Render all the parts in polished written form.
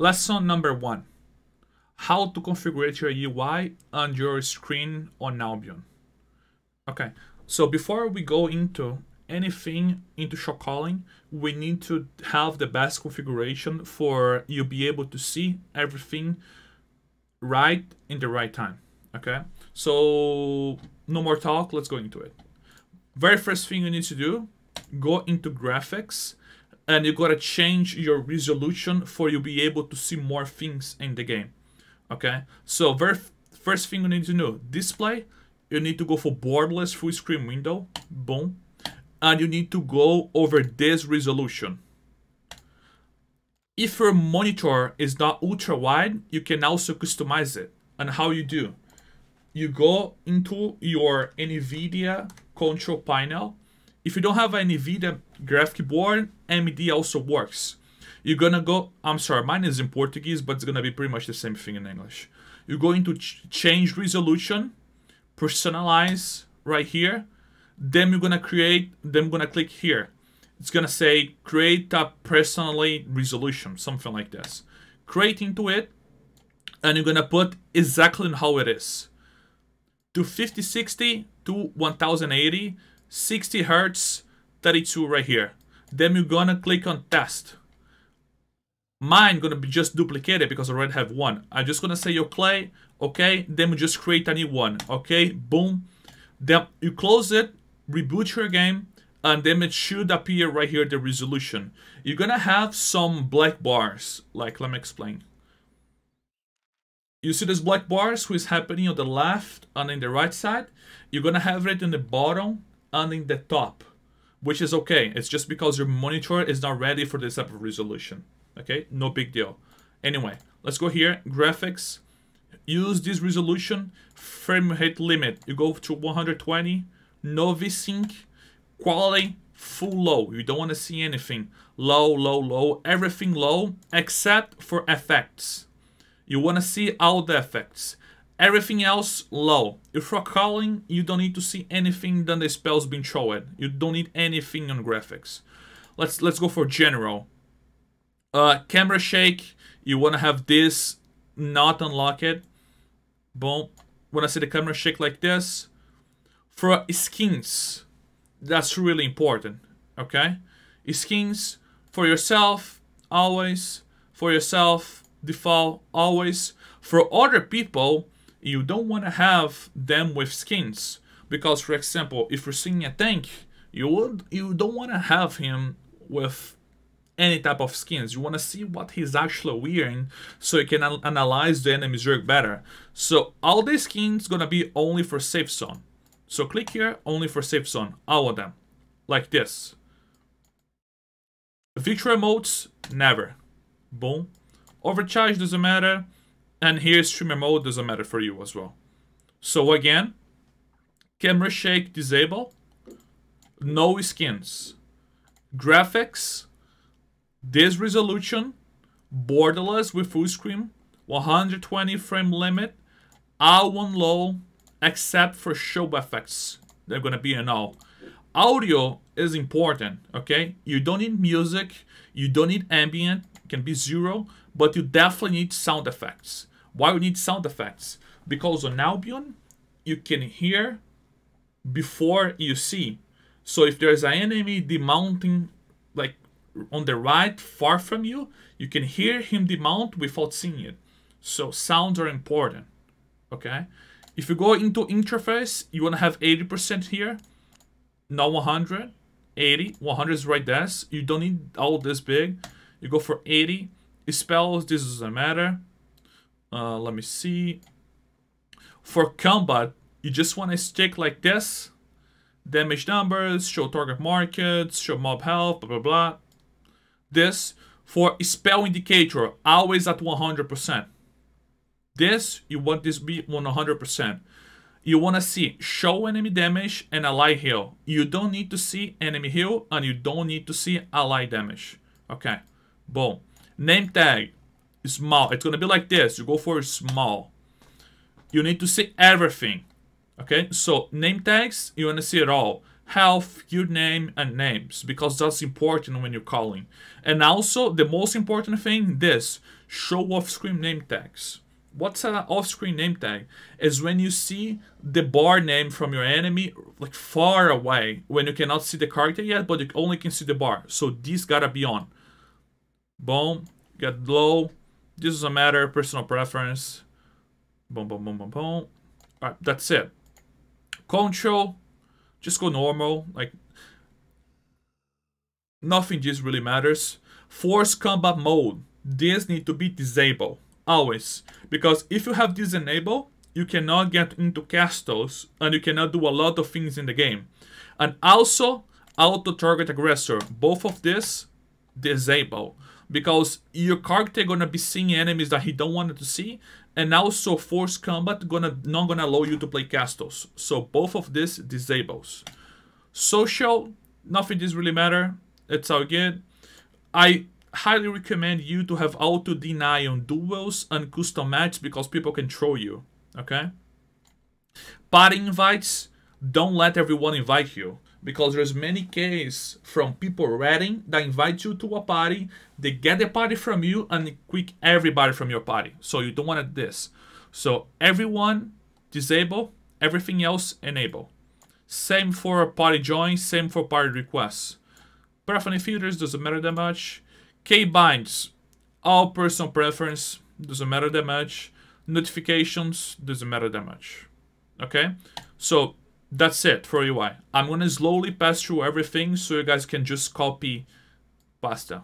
Lesson number 1. How to configure your UI and your screen on Albion. Okay, so before we go into anything into show calling, we need to have the best configuration for you be able to see everything right in the right time. Okay, so no more talk, let's go into it. Very first thing you need to do, go into graphics, and you gotta change your resolution for you be able to see more things in the game. Okay, so very first thing you need to do, display, you need to go for borderless full screen window, boom, and you need to go over this resolution. If your monitor is not ultra wide, you can also customize it. And how you do? You go into your NVIDIA control panel. If you don't have an NVIDIA graphic board, AMD also works. You're gonna go, I'm sorry, mine is in Portuguese, but it's gonna be pretty much the same thing in English. You go into change resolution, personalize right here. Then you're gonna click here. It's gonna say create a personally resolution, something like this. Create into it, and you're gonna put exactly how it is. To 5060 to 1080, 60 Hertz, 32 right here. Then you're gonna click on test. Mine gonna be just duplicated because I already have one. I'm just gonna say okay, okay, then we just create a new one, okay, boom. Then you close it, reboot your game, and then it should appear right here, the resolution. You're gonna have some black bars, like, let me explain. You see these black bars, who is happening on the left and in the right side? You're gonna have it in the bottom and in the top, which is okay. It's just because your monitor is not ready for this type of resolution. Okay, no big deal. Anyway, let's go here, graphics. Use this resolution, frame rate limit. You go to 120, no VSync, quality, full low. You don't want to see anything. Low, low, low, everything low, except for effects. You want to see all the effects. Everything else, low. If you're calling, you don't need to see anything than the spells being shown. You don't need anything on graphics. Let's go for general. Camera shake, you want to have this not unlock it. Boom. Want to see the camera shake like this. For skins, that's really important. Okay, skins for yourself always. For yourself, default always. For other people, you don't want to have them with skins because, for example, if you're seeing a tank, you don't want to have him with any type of skins. You want to see what he's actually wearing so you can analyze the enemy's work better. So all the skins gonna be only for safe zone. So click here, only for safe zone, all of them, like this. Victory modes, never. Boom. Overcharge doesn't matter, and here streamer mode doesn't matter for you as well. So again, camera shake disable, no skins, graphics. This resolution, borderless with full screen, 120 frame limit, all low, except for show effects. They're gonna be in all. Audio is important, okay? You don't need music, you don't need ambient, it can be 0, but you definitely need sound effects. Why you need sound effects? Because on Albion, you can hear before you see. So if there's an enemy demounting, like, on the right, far from you, you can hear him demount without seeing it. So sounds are important, okay? If you go into interface, you want to have 80% here, not 100, 80, 100 is right there. You don't need all this big. You go for 80. Spells, this doesn't matter. Let me see. For combat, you just want to stick like this. Damage numbers, show target markets, show mob health, blah, blah, blah. This for spell indicator, always at 100%. This, you want this to be 100%. You want to see show enemy damage and ally heal. You don't need to see enemy heal, and you don't need to see ally damage. Okay, boom. Name tag, small. It's going to be like this. You go for small. You need to see everything. Okay, so name tags, you want to see it all. health, guild name, and names, because that's important when you're calling. And also, the most important thing, this, show off-screen name tags. What's an off-screen name tag? Is when you see the bar name from your enemy like far away, when you cannot see the character yet, but you only can see the bar. So this gotta be on. Boom, get low. This doesn't matter, personal preference. Boom, boom, boom, boom, boom. Alright, that's it. Control, just go normal, like nothing just really matters. Force combat mode, this need to be disabled, always. Because if you have this enabled, you cannot get into castles and you cannot do a lot of things in the game. And also, auto-target aggressor, both of this, disable. Because your character gonna be seeing enemies that he don't want to see, and also force combat not gonna allow you to play castles. So both of this disables. Social, nothing does really matter. It's all good. I highly recommend you to have auto deny on duels and custom match because people can troll you. Okay. Party invites, don't let everyone invite you. Because there's many cases from people raiding that invite you to a party, they get the party from you and quick everybody from your party. So you don't want this. So everyone disable, everything else enable. Same for party join, same for party requests. Preference filters doesn't matter that much. K binds, all personal preference, doesn't matter that much. Notifications, doesn't matter that much. Okay, so that's it for UI. I'm gonna slowly pass through everything so you guys can just copy pasta.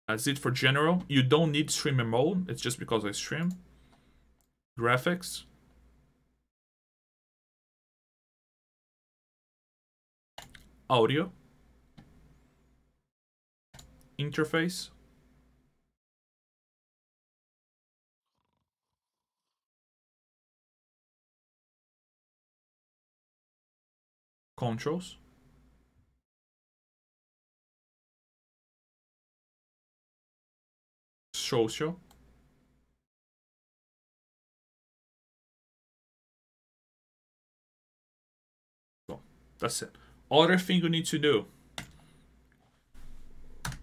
That's it for general. You don't need streamer mode. It's just because I stream. Graphics. Audio. Interface. Controls. Social. So that's it. Other thing you need to do.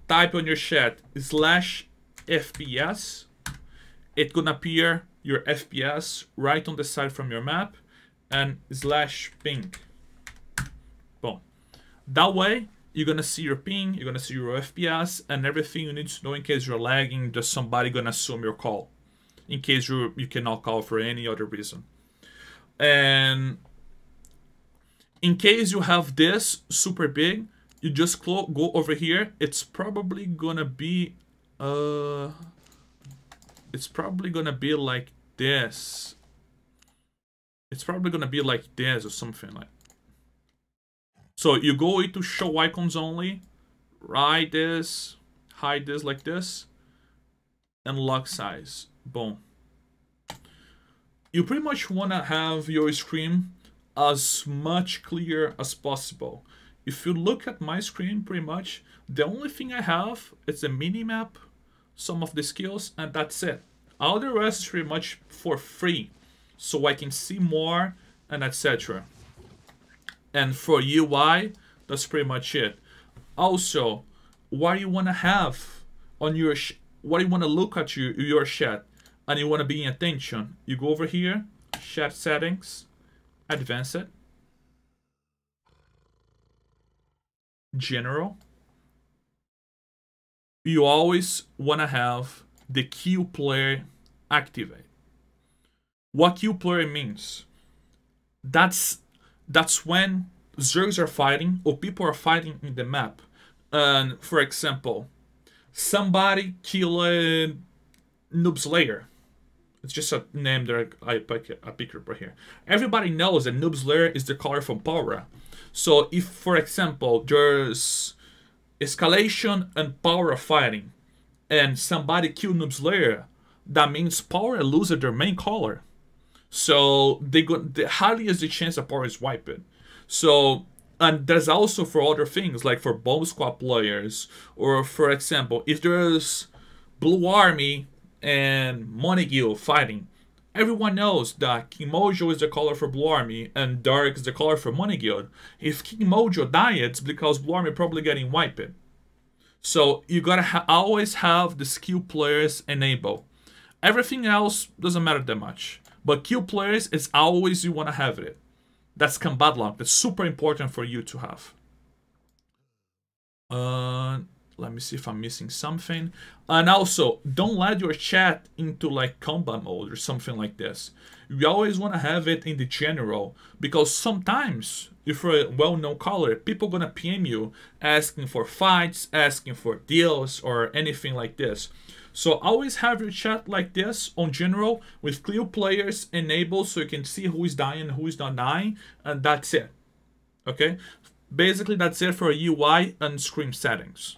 Type on your chat /FPS. It's gonna appear your FPS right on the side from your map, and /ping. Boom. That way, you're gonna see your ping, you're gonna see your FPS, and everything you need to know in case you're lagging. Just somebody gonna assume your call, in case you cannot call for any other reason. And in case you have this super big, you just go over here. It's probably gonna be like this. It's probably gonna be like this or something like. So you go into show icons only, hide this like this, and lock size. Boom. You pretty much wanna have your screen as much clear as possible. If you look at my screen, pretty much the only thing I have is a mini map, some of the skills, and that's it. All the rest is pretty much for free, so I can see more and etc. And for UI, that's pretty much it. Also, what you wanna have on your what you wanna look at your chat, and you wanna be in attention, you go over here, chat settings, advanced, general. You always wanna have the queue player activate. What queue player means? That's when Zergs are fighting or people are fighting in the map. And for example, somebody killed Noob Slayer. It's just a name that I picked up right here. Everybody knows that Noob Slayer is the caller from Power. So if, for example, there's escalation and Power fighting, and somebody killed Noob Slayer, that means Power loses their main caller. So the highly is the chance that Power is wiped. So, and there's also for other things, like for Bomb Squad players, or for example, if there's Blue Army and Montague fighting, Everyone knows that King Mojo is the color for Blue Army and Dark is the color for Money Guild. If King Mojo dies, it's because Blue Army probably getting wiped. So you gotta always have the skill players enabled. Everything else doesn't matter that much. But kill players is always you wanna have it. That's combat lock. That's super important for you to have. Let me see if I'm missing something. And also, don't let your chat into like combat mode or something like this. You always want to have it in the general, because sometimes, if you're a well-known caller, people gonna PM you asking for fights, asking for deals, or anything like this. So always have your chat like this on general with clear players enabled so you can see who is dying and who is not dying, and that's it. Okay? Basically, that's it for UI and screen settings.